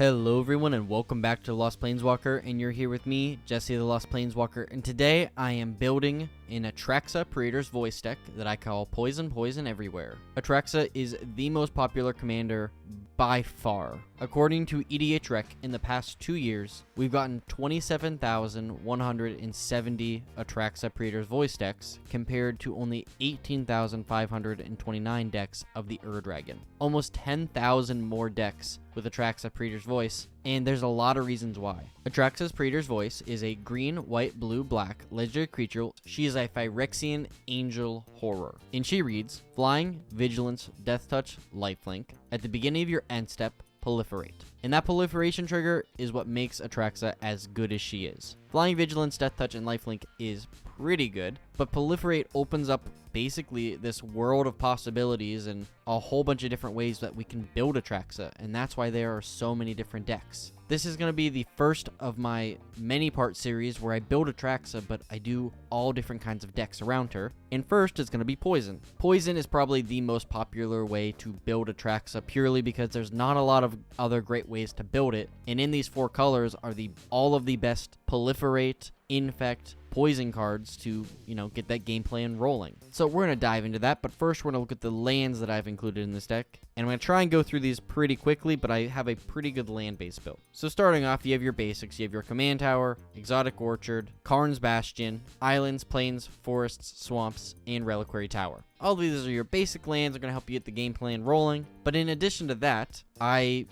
Hello everyone and welcome back to The Lost Planeswalker, and you're here with me, Jesse the Lost Planeswalker, and today I am building an Atraxa Praetors voice deck that I call Poison Everywhere. Atraxa is the most popular commander by far. According to EDHREC, in the past 2 years, we've gotten 27,170 Atraxa Praetors voice decks compared to only 18,529 decks of the Dragon. Almost 10,000 more decks with Atraxa Praetors voice, and there's a lot of reasons why. Atraxa's Praetors voice is a green, white, blue, black legendary creature. She is a Phyrexian angel horror, and she reads flying, vigilance, death touch, lifelink. At the beginning of your end step, proliferate. And that proliferation trigger is what makes Atraxa as good as she is. Flying, vigilance, death touch, and lifelink is pretty good, but proliferate opens up basically this world of possibilities and a whole bunch of different ways that we can build Atraxa, and that's why there are so many different decks. This is going to be the first of my many part series where I build Atraxa, but I do all different kinds of decks around her. And first is going to be Poison. Poison is probably the most popular way to build Atraxa purely because there's not a lot of other great ways to build it. And in these four colors are all of the best Proliferate, Infect, Poison cards to, get that game plan rolling. So we're going to dive into that, but first we're going to look at the lands that I've included in this deck. And I'm going to try and go through these pretty quickly, but I have a pretty good land base built. So starting off, you have your basics. You have your Command Tower, Exotic Orchard, Karn's Bastion, Islands, Plains, Forests, Swamps, and Reliquary Tower. All of these are your basic lands. Are going to help you get the game plan rolling. But in addition to that, I,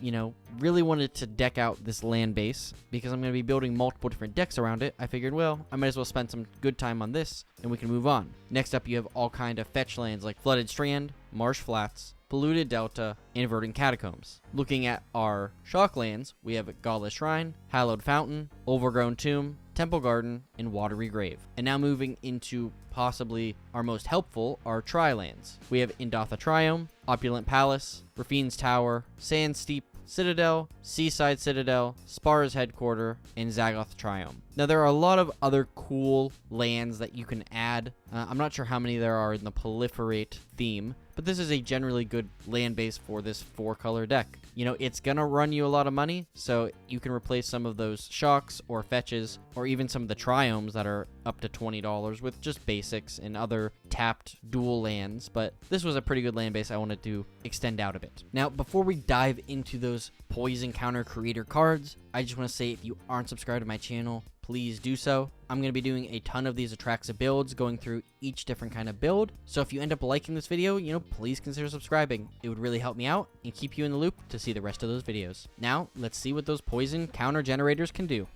really wanted to deck out this land base because I'm going to be building multiple different decks around it. I figured, well, I might as well spend some good time on this and we can move on. Next up, you have all kind of fetch lands like Flooded Strand, Marsh Flats, Polluted Delta, and Verdant Catacombs. Looking at our shock lands, we have Godless Shrine, Hallowed Fountain, Overgrown Tomb, Temple Garden, and Watery Grave. And now moving into possibly our most helpful, our tri-lands. We have Indotha Triome, Opulent Palace, Rafine's Tower, Sand Steep, Citadel, Seaside Citadel, Spar's Headquarter, and Zagoth Triome. Now, there are a lot of other cool lands that you can add. I'm not sure how many there are in the Proliferate theme, but this is a generally good land base for this 4-color deck. It's going to run you a lot of money, so you can replace some of those shocks or fetches, or even some of the triomes that are up to $20 with just basics and other tapped dual lands, but this was a pretty good land base I wanted to extend out a bit. Now, before we dive into those Poison Counter Creator cards, I just want to say if you aren't subscribed to my channel, please do so. I'm going to be doing a ton of these Atraxa builds, going through each different kind of build. So if you end up liking this video, please consider subscribing. It would really help me out and keep you in the loop to see the rest of those videos. Now, let's see what those Poison Counter Generators can do.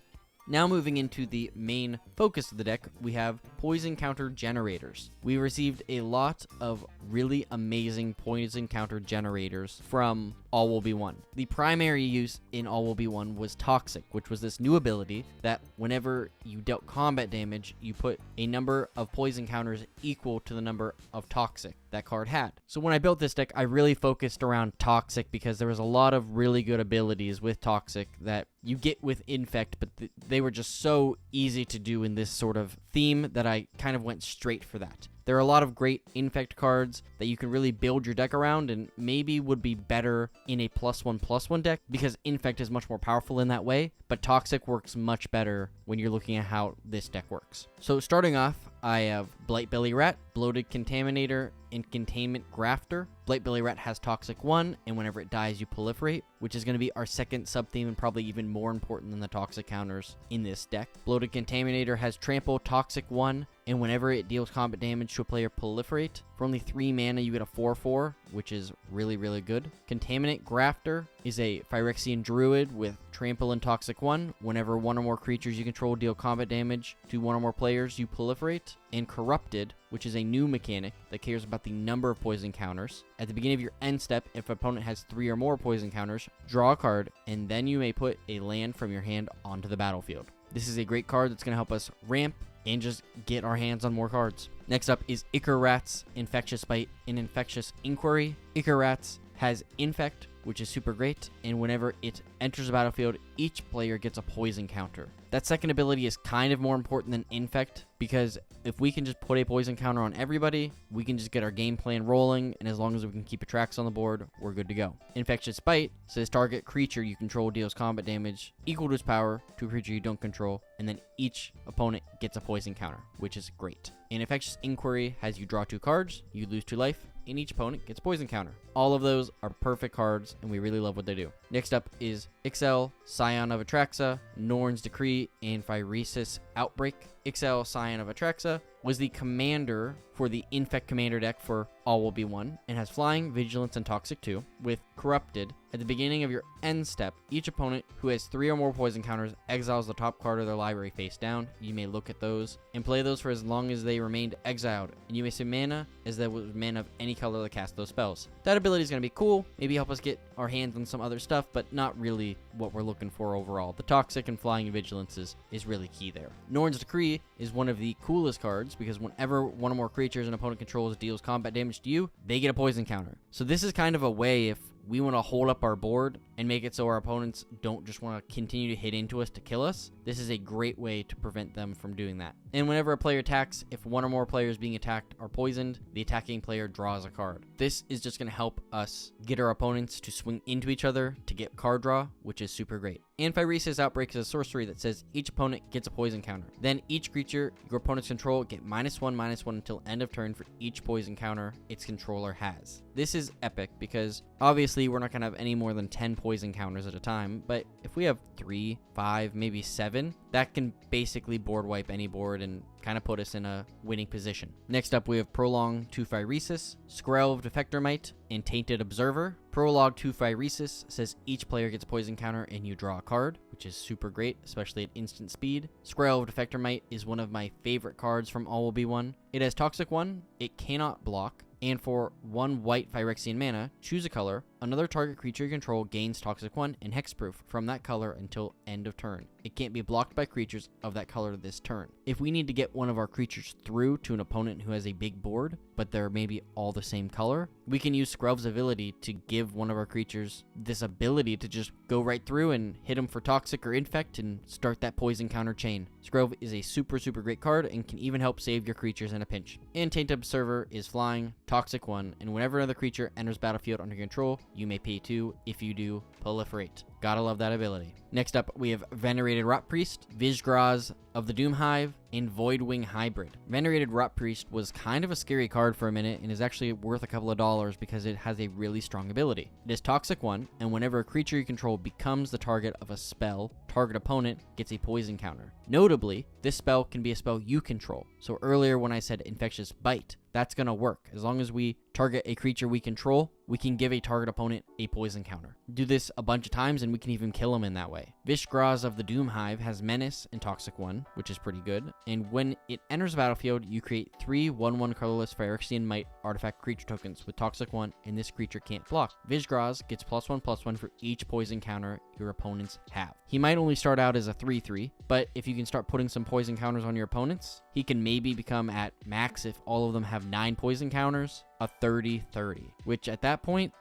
Now moving into the main focus of the deck, we have Poison Counter Generators. We received a lot of really amazing Poison Counter Generators from All Will Be One. The primary use in All Will Be One was Toxic, which was this new ability that whenever you dealt combat damage, you put a number of poison counters equal to the number of Toxic that card had. So when I built this deck, I really focused around Toxic because there was a lot of really good abilities with Toxic that you get with Infect, but they were just so easy to do in this sort of theme that I kind of went straight for that. There are a lot of great Infect cards that you can really build your deck around and maybe would be better in a +1/+1 deck because Infect is much more powerful in that way, but Toxic works much better when you're looking at how this deck works. So starting off, I have Blightbelly Rat, Bloated Contaminator, and Containment Grafter. Blightbelly Rat has Toxic 1, and whenever it dies, you proliferate, which is going to be our second sub-theme and probably even more important than the Toxic counters in this deck. Bloated Contaminator has Trample, Toxic 1, and whenever it deals combat damage to a player, proliferate. For only 3 mana, you get a 4/4, which is really, really good. Contaminant Grafter is a Phyrexian Druid with Trample and Toxic 1. Whenever one or more creatures you control deal combat damage to one or more players, you proliferate. And Corrupted, which is a new mechanic that cares about the number of poison counters. At the beginning of your end step, if an opponent has 3 or more poison counters, draw a card, and then you may put a land from your hand onto the battlefield. This is a great card that's going to help us ramp and just get our hands on more cards. Next up is Ichor Rat's Infectious Bite and Infectious Inquiry. Ichor Rat's has Infect, which is super great, and whenever it enters the battlefield, each player gets a poison counter. That second ability is kind of more important than Infect because if we can just put a poison counter on everybody, we can just get our game plan rolling, and as long as we can keep Atraxa on the board, we're good to go. Infectious Bite says target creature you control deals combat damage equal to its power to a creature you don't control, and then each opponent gets a poison counter, which is great. And Infectious Inquiry has you draw 2 cards, you lose 2 life, and each opponent gets poison counter. All of those are perfect cards, and we really love what they do. Next up is Ixel, Scion of Atraxa, Norn's Decree, and Phyresis Outbreak. Ixel, Scion of Atraxa was the commander for the Infect commander deck for All Will Be One, and has Flying, Vigilance, and Toxic 2. With Corrupted, at the beginning of your end step, each opponent who has 3 or more poison counters exiles the top card of their library face down. You may look at those and play those for as long as they remained exiled, and you may say mana as there was mana of any color that cast those spells. That ability is going to be cool, maybe help us get our hands on some other stuff, but not really what we're looking for overall. The Toxic and Flying and Vigilance is really key there. Norn's Decree is one of the coolest cards, because whenever one or more creatures an opponent controls deals combat damage to you, they get a poison counter. So this is kind of a way, if we want to hold up our board and make it so our opponents don't just want to continue to hit into us to kill us, this is a great way to prevent them from doing that. And whenever a player attacks, if one or more players being attacked are poisoned, the attacking player draws a card. This is just going to help us get our opponents to swing into each other to get card draw, which is super great. And Phyresis Outbreak is a sorcery that says each opponent gets a poison counter. Then each creature your opponents control get -1/-1 until end of turn for each poison counter its controller has. This is epic, because obviously we're not going to have any more than 10 poison counters at a time, but if we have 3, 5, maybe 7, that can basically board wipe any board and kind of put us in a winning position. Next up, we have Prolong to Phyresis, Skrelv Defectormite, and Tainted Observer. Prologue to Phyresis says each player gets a poison counter and you draw a card, which is super great, especially at instant speed. Skrelv Defectormite is one of my favorite cards from All Will Be One. It has Toxic 1, it cannot block, and for 1 white Phyrexian mana, choose a color. Another target creature you control gains Toxic 1 and Hexproof from that color until end of turn. It can't be blocked by creatures of that color this turn. If we need to get one of our creatures through to an opponent who has a big board, but they're maybe all the same color, we can use Skrelv's ability to give one of our creatures this ability to just go right through and hit them for Toxic or Infect and start that poison counter chain. Skrelv is a super great card and can even help save your creatures in a pinch. And Tainted Observer is Flying, Toxic 1, and whenever another creature enters battlefield under control, you may pay 2. If you do, Proliferate. Gotta love that ability. Next up, we have Venerated Rot Priest, Vizgraz of the Doomhive, and Voidwing Hybrid. Venerated Rot Priest was kind of a scary card for a minute and is actually worth a couple of dollars because it has a really strong ability. It is Toxic 1, and whenever a creature you control becomes the target of a spell, target opponent gets a poison counter. Notably, this spell can be a spell you control. So earlier when I said Infectious Bite, that's going to work. As long as we target a creature we control, we can give a target opponent a poison counter. Do this a bunch of times and we can even kill them in that way. Vishgraz of the Doomhive has Menace and Toxic 1, which is pretty good. And when it enters the battlefield, you create 3 1/1 colorless Phyrexian Might artifact creature tokens with Toxic 1, and this creature can't block. Vishgraz gets +1/+1 for each poison counter your opponents have. He might only start out as a 3/3, but if you can start putting some poison counters on your opponents, he can maybe become at max, if all of them have 9 poison counters, a 30/30, which at that point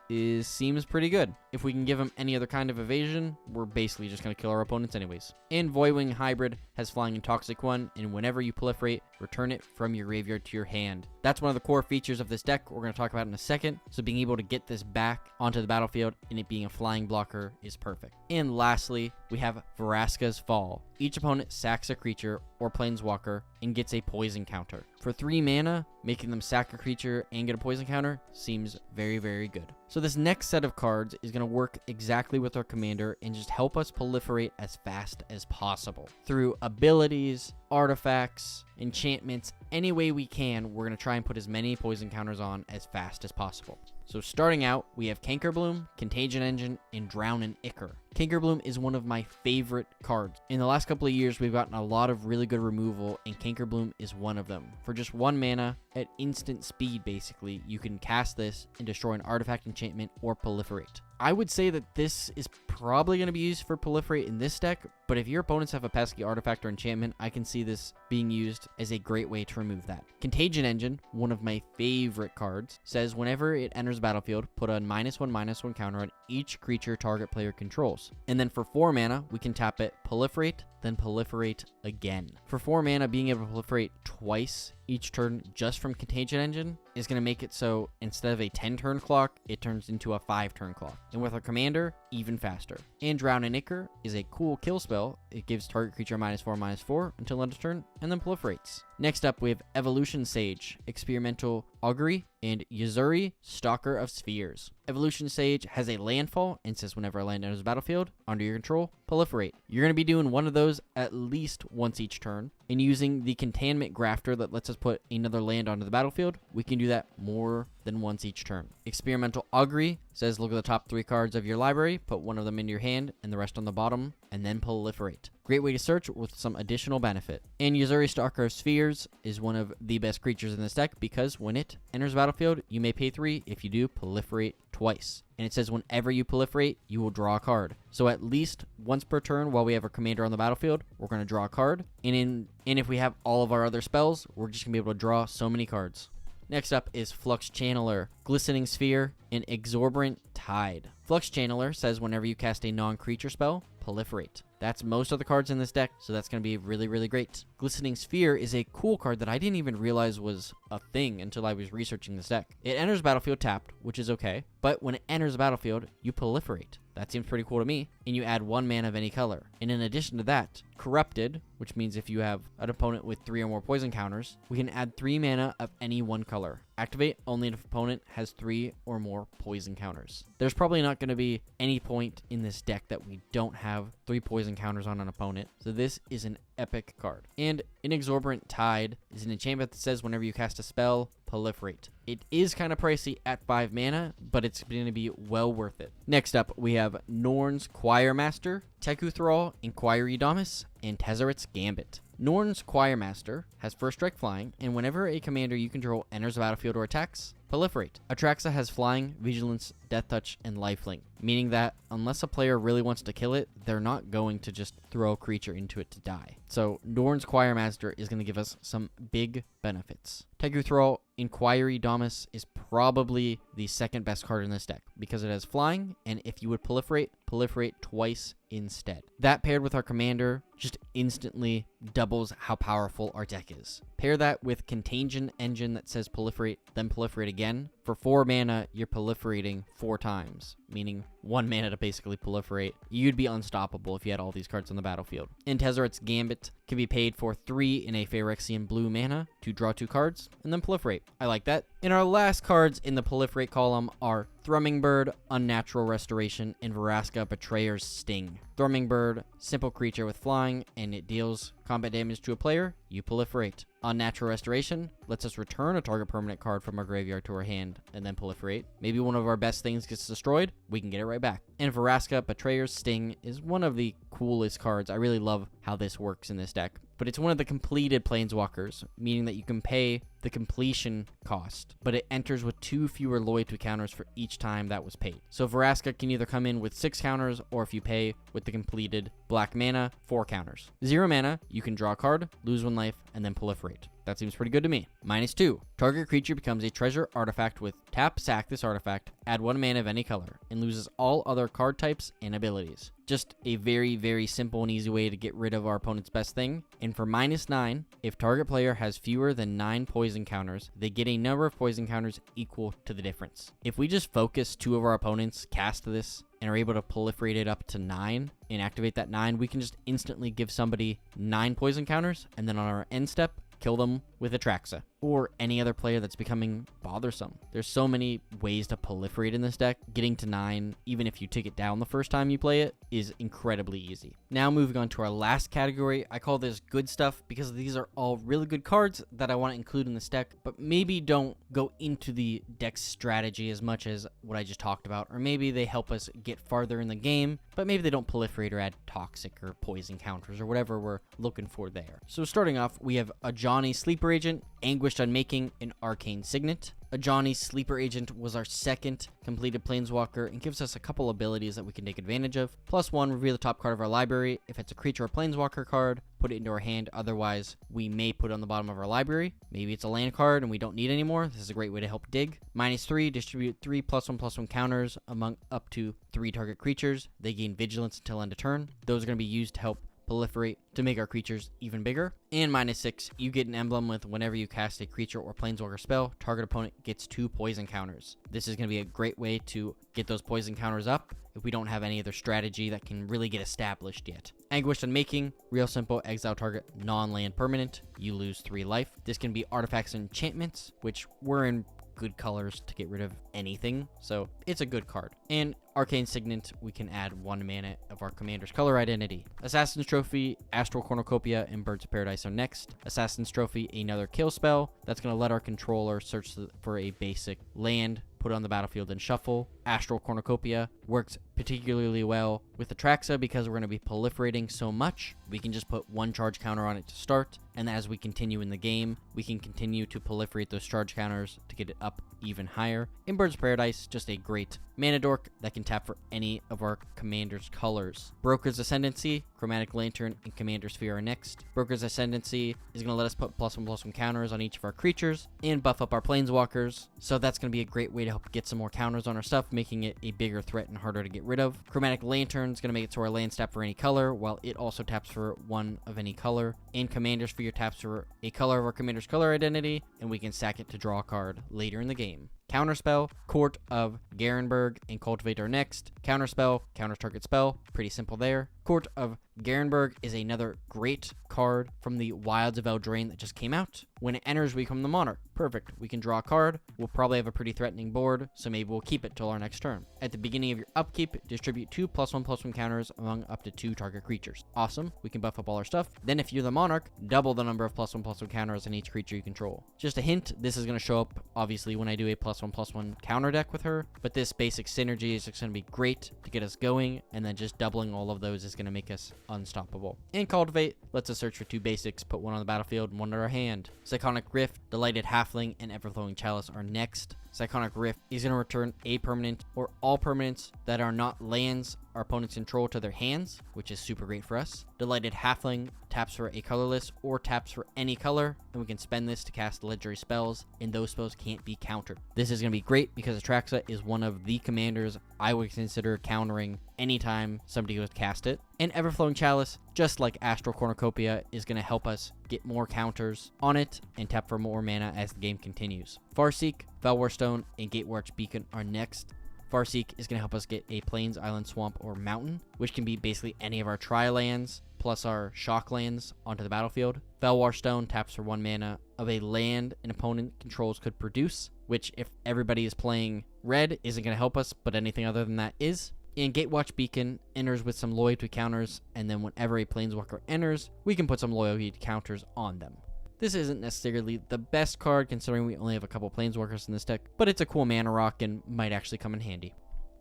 seems pretty good. If we can give him any other kind of evasion, we're basically just going to kill our opponents anyways. And Voidwing Hybrid has Flying and Toxic 1, and whenever you proliferate, return it from your graveyard to your hand. That's one of the core features of this deck we're going to talk about in a second, so being able to get this back onto the battlefield and it being a flying blocker is perfect. And lastly, we have Vraska's Fall. Each opponent sacks a creature or planeswalker and gets a poison counter. For 3 mana, making them sack a creature and get a poison counter seems very good. So this next set of cards is going to work exactly with our commander and just help us proliferate as fast as possible. Through abilities, artifacts, enchantments, any way we can, we're going to try and put as many poison counters on as fast as possible. So starting out, we have Cankerbloom, Contagion Engine, and Drown and Ichor. Cankerbloom is one of my favorite cards. In the last couple of years, we've gotten a lot of really good removal, and Cankerbloom is one of them. For just 1 mana, at instant speed basically, you can cast this and destroy an artifact, enchantment, or proliferate. I would say that this is probably going to be used for Proliferate in this deck, but if your opponents have a pesky artifact or enchantment, I can see this being used as a great way to remove that. Contagion Engine, one of my favorite cards, says whenever it enters the battlefield, put a -1/-1 counter on each creature target player controls. controls. And then for 4 mana, we can tap it, Proliferate, then Proliferate again. For 4 mana, being able to proliferate twice each turn just from Contagion Engine is going to make it so instead of a 10-turn clock, it turns into a 5-turn clock. And with our commander, even faster. And Drown and Ichor is a cool kill spell. It gives target creature -4/-4 until end of turn, and then proliferates. Next up, we have Evolution Sage, Experimental Augury, and Yuzuri, Stalker of Spheres. Evolution Sage has a landfall and says whenever a land enters the battlefield, under your control, proliferate. You're going to be doing one of those at least once each turn, and using the Containment Grafter that lets us put another land onto the battlefield, we can do that more than once each turn. Experimental Augury says look at the top 3 cards of your library, put one of them into your hand and the rest on the bottom, and then proliferate. Great way to search with some additional benefit. And Yuzuri, Stalker of Spheres is one of the best creatures in this deck because when it enters the battlefield, you may pay 3. If you do, proliferate twice. And it says whenever you proliferate, you will draw a card. So at least once per turn while we have our commander on the battlefield, we're going to draw a card. And if we have all of our other spells, we're just going to be able to draw so many cards. Next up is Flux Channeler, Glistening Sphere, and Exorbitant Tide. Flux Channeler says whenever you cast a non-creature spell, proliferate. That's most of the cards in this deck, so that's going to be really, really great. Glistening Sphere is a cool card that I didn't even realize was a thing until I was researching this deck. It enters battlefield tapped, which is okay, but when it enters the battlefield, you proliferate. That seems pretty cool to me, and you add 1 mana of any color. And in addition to that, Corrupted, which means if you have an opponent with 3 or more poison counters, we can add 3 mana of any one color. Activate only if opponent has 3 or more poison counters. There's probably not going to be any point in this deck that we don't have 3 poison counters on an opponent, so this is an epic card. And an Exorbitant Tide is an enchantment that says whenever you cast a spell, proliferate. It is kind of pricey at 5 mana, but it's going to be well worth it. Next up, we have Norn's Choir Master, Teku Thrall, Inquiry Domus, and Tezzeret's Gambit. Norn's Choir Master has first strike flying, and whenever a commander you control enters the battlefield or attacks, proliferate. Atraxa has flying, vigilance, death touch, and lifelink, meaning that unless a player really wants to kill it, they're not going to just throw a creature into it to die. So Norn's Choir Master is going to give us some big benefits. Teku Thrall, Inquiry Domus is probably the second best card in this deck because it has flying, and if you would proliferate twice instead. That paired with our commander just instantly doubles how powerful our deck is. Pair that with Contagion Engine that says proliferate, then proliferate again. For 4 mana, you're proliferating 4 times, meaning 1 mana to basically proliferate. You'd be unstoppable if you had all these cards on the battlefield. And Tezzeret's Gambit can be paid for 3 in a Phyrexian blue mana to draw 2 cards and then proliferate. I like that. And our last cards in the proliferate column are Thrumming Bird, Unnatural Restoration, and Vraska, Betrayer's Sting. Thrumming Bird, simple creature with flying, and it deals combat damage to a player, you proliferate. Unnatural Restoration lets us return a target permanent card from our graveyard to our hand and then proliferate. Maybe one of our best things gets destroyed, we can get it right back. And Vraska, Betrayer's Sting is one of the coolest cards. I really love how this works in this deck. But it's one of the completed Planeswalkers, meaning that you can pay the completion cost, but it enters with 2 fewer loyalty counters for each time that was paid. So Vraska can either come in with 6 counters, or if you pay with the completed black mana, 4 counters. 0 mana, you can draw a card, lose 1 life, and then proliferate. That seems pretty good to me. -2. Target creature becomes a treasure artifact with tap, sack this artifact, add 1 mana of any color, and loses all other card types and abilities. Just a very, very simple and easy way to get rid of our opponent's best thing. And for -9, if target player has fewer than 9 poison counters, they get a number of poison counters equal to the difference. If we just focus 2 of our opponents, cast this, and are able to proliferate it up to 9 and activate that 9, we can just instantly give somebody 9 poison counters, and then on our end step, kill them with Atraxa or any other player that's becoming bothersome. There's so many ways to proliferate in this deck. Getting to 9, even if you take it down the first time you play it, is incredibly easy. Now moving on to our last category. I call this good stuff because these are all really good cards that I want to include in this deck, but maybe don't go into the deck strategy as much as what I just talked about, or maybe they help us get farther in the game, but maybe they don't proliferate or add toxic or poison counters or whatever we're looking for there. So starting off, we have a Ajani Sleeper Agent, Anguished Unmaking, and Arcane Signet. Ajani Sleeper Agent was our second completed Planeswalker and gives us a couple abilities that we can take advantage of. +1, reveal the top card of our library. If it's a creature or Planeswalker card, put it into our hand. Otherwise, we may put it on the bottom of our library. Maybe it's a land card and we don't need anymore. This is a great way to help dig. -3, distribute 3 +1/+1 counters among up to 3 target creatures. They gain vigilance until end of turn. Those are going to be used to help proliferate to make our creatures even bigger. And -6, you get an emblem with whenever you cast a creature or Planeswalker spell, target opponent gets 2 poison counters. This is going to be a great way to get those poison counters up if we don't have any other strategy that can really get established yet. Anguished Unmaking, real simple, exile target non-land permanent, you lose 3 life. This can be artifacts and enchantments, which we're in good colors to get rid of anything, so it's a good card. And Arcane Signet, we can add 1 mana of our commander's color identity. Assassin's Trophy, Astral Cornucopia, and Birds of Paradise are next. Assassin's Trophy, another kill spell that's going to let our controller search for a basic land, put it on the battlefield, and shuffle. Astral Cornucopia works particularly well with Atraxa because we're going to be proliferating so much. We can just put 1 charge counter on it to start, and as we continue in the game, we can continue to proliferate those charge counters to get it up even higher. In Birds of Paradise, just a great mana dork that can tap for any of our commander's colors. Broker's Ascendancy, Chromatic Lantern, and Commander Sphere are next. Broker's Ascendancy is going to let us put +1/+1 counters on each of our creatures and buff up our Planeswalkers, so that's going to be a great way to help get some more counters on our stuff, making it a bigger threat and harder to get rid of. Chromatic Lantern is going to make it so our lands tap for any color, while it also taps for 1 of any color. And Commander Sphere taps for a color of our commander's color identity, and we can sack it to draw a card later in the game. Counterspell, Court of Garenberg, and Cultivate are next. Counterspell, counter target spell, pretty simple there. Court of Garenberg is another great card from the Wilds of Eldraine that just came out. When it enters, we become the Monarch. Perfect. We can draw a card. We'll probably have a pretty threatening board, so maybe we'll keep it till our next turn. At the beginning of your upkeep, distribute 2 +1/+1 counters among up to 2 target creatures. Awesome. We can buff up all our stuff. Then if you're the Monarch, double the number of +1/+1 counters on each creature you control. Just a hint, this is going to show up, obviously, when I do a +1/+1 counter deck with her, but this basic synergy is just going to be great to get us going, and then just doubling all of those is going to make us unstoppable. And Cultivate lets us search for 2 basics, put 1 on the battlefield and 1 in our hand. Cyclonic Rift, Delighted Halfling, and Everflowing Chalice are next. Cyclonic Rift is going to return a permanent or all permanents that are not lands our opponents control to their hands, which is super great for us. Delighted Halfling taps for a colorless or taps for any color, and we can spend this to cast legendary spells, and those spells can't be countered. This is going to be great because Atraxa is one of the commanders I would consider countering anytime somebody would cast it. And Everflowing Chalice, just like Astral Cornucopia, is going to help us get more counters on it and tap for more mana as the game continues. Farseek, Felwarstone, and Gateway Archbeacon are next. Farseek is going to help us get a Plains, Island, Swamp, or Mountain, which can be basically any of our tri-lands plus our shock lands onto the battlefield. Felwarstone taps for 1 mana of a land an opponent controls could produce, which if everybody is playing red isn't going to help us, but anything other than that is. And Gatewatch Beacon enters with some loyalty counters, and then whenever a Planeswalker enters, we can put some loyalty counters on them. This isn't necessarily the best card considering we only have a couple Planeswalkers in this deck, but it's a cool mana rock and might actually come in handy.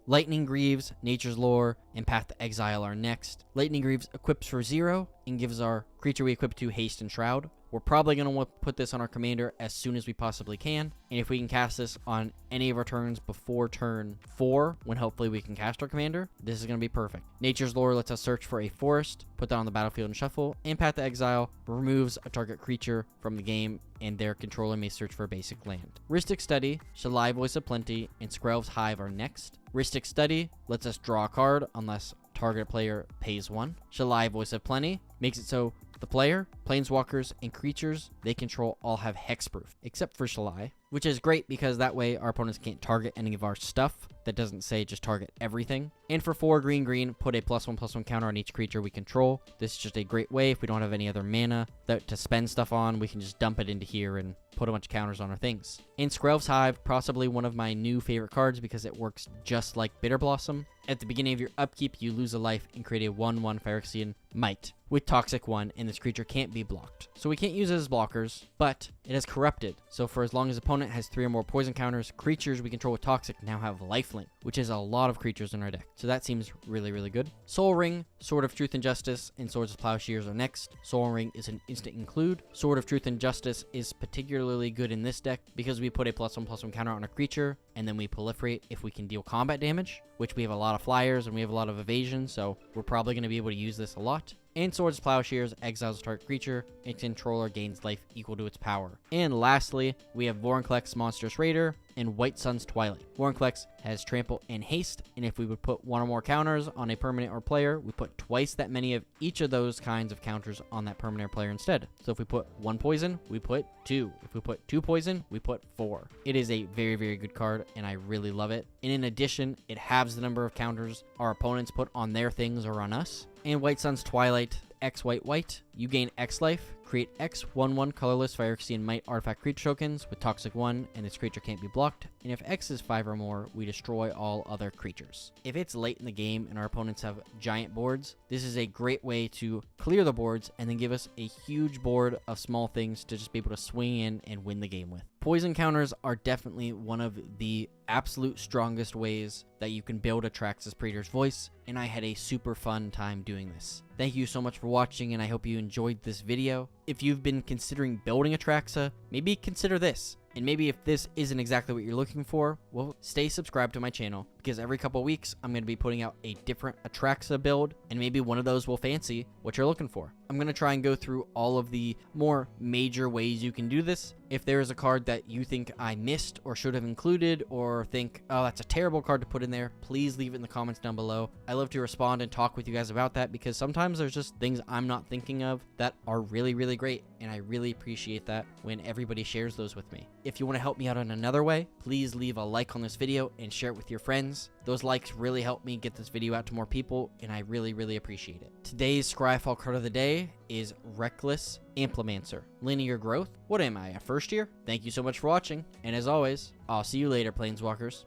Lightning Greaves, Nature's Lore, and Path to Exile are next. Lightning Greaves equips for 0 and gives our creature we equip to haste and shroud. We're probably going to put this on our commander as soon as we possibly can, and if we can cast this on any of our turns before turn 4, when hopefully we can cast our commander, this is going to be perfect. Nature's Lore lets us search for a forest, put that on the battlefield and shuffle, and Path to Exile removes a target creature from the game, and their controller may search for a basic land. Rhystic Study, Shalai Voice of Plenty, and Skrelv's Hive are next. Rhystic Study lets us draw a card unless target player pays 1. Shalai Voice of Plenty makes it so the player, Planeswalkers, and creatures they control all have hexproof, except for Shalai, which is great because that way our opponents can't target any of our stuff. That doesn't say just target everything. And for 4 green, put a +1/+1 counter on each creature we control. This is just a great way if we don't have any other mana to spend stuff on, we can just dump it into here and put a bunch of counters on our things. And Skrelv's Hive, possibly one of my new favorite cards because it works just like Bitter Blossom. At the beginning of your upkeep, you lose a life and create a 1/1 Phyrexian Might. with Toxic 1, and this creature can't be blocked. So we can't use it as blockers, but it has Corrupted. So for as long as opponent has 3 or more poison counters, creatures we control with Toxic now have lifelink, which is a lot of creatures in our deck. So that seems really, really good. Soul Ring, Sword of Truth and Justice, and Swords of Plowshares are next. Soul Ring is an instant include. Sword of Truth and Justice is particularly good in this deck because we put a +1/+1 counter on a creature, and then we proliferate if we can deal combat damage, which we have a lot of flyers and we have a lot of evasion, so we're probably going to be able to use this a lot. And Swords of Plowshares exiles a target creature, its controller gains life equal to its power. And lastly, we have Vorinclex Monstrous Raider and White Sun's Twilight. Vorinclex has Trample and Haste, and if we would put 1 or more counters on a permanent or player, we put twice that many of each of those kinds of counters on that permanent or player instead. So if we put 1 poison, we put 2. If we put 2 poison, we put 4. It is a very, very good card, and I really love it. And in addition, it halves the number of counters our opponents put on their things or on us. And White Sun's Twilight, X white white, you gain X life, create X 1/1 colorless Phyrexian Might artifact creature tokens with Toxic 1, and this creature can't be blocked, and if X is 5 or more, we destroy all other creatures. If it's late in the game and our opponents have giant boards, this is a great way to clear the boards and then give us a huge board of small things to just be able to swing in and win the game with. Poison counters are definitely one of the absolute strongest ways that you can build Atraxa's Praetor's Voice, and I had a super fun time doing this. Thank you so much for watching, and I hope you enjoyed this video. If you've been considering building Atraxa, maybe consider this. And maybe if this isn't exactly what you're looking for, well, stay subscribed to my channel, because every couple weeks I'm going to be putting out a different Atraxa build, and maybe one of those will fancy what you're looking for. I'm going to try and go through all of the more major ways you can do this. If there is a card that you think I missed or should have included, or think, oh, that's a terrible card to put in there, please leave it in the comments down below. I love to respond and talk with you guys about that, because sometimes there's just things I'm not thinking of that are really, really great, and I really appreciate that when everybody shares those with me. If you want to help me out in another way, please leave a like on this video and share it with your friends. Those likes really help me get this video out to more people, and I really, really appreciate it. Today's Scryfall card of the day is Reckless Implementor. Linear growth. What am I, a first year? Thank you so much for watching, and as always, I'll see you later, Planeswalkers.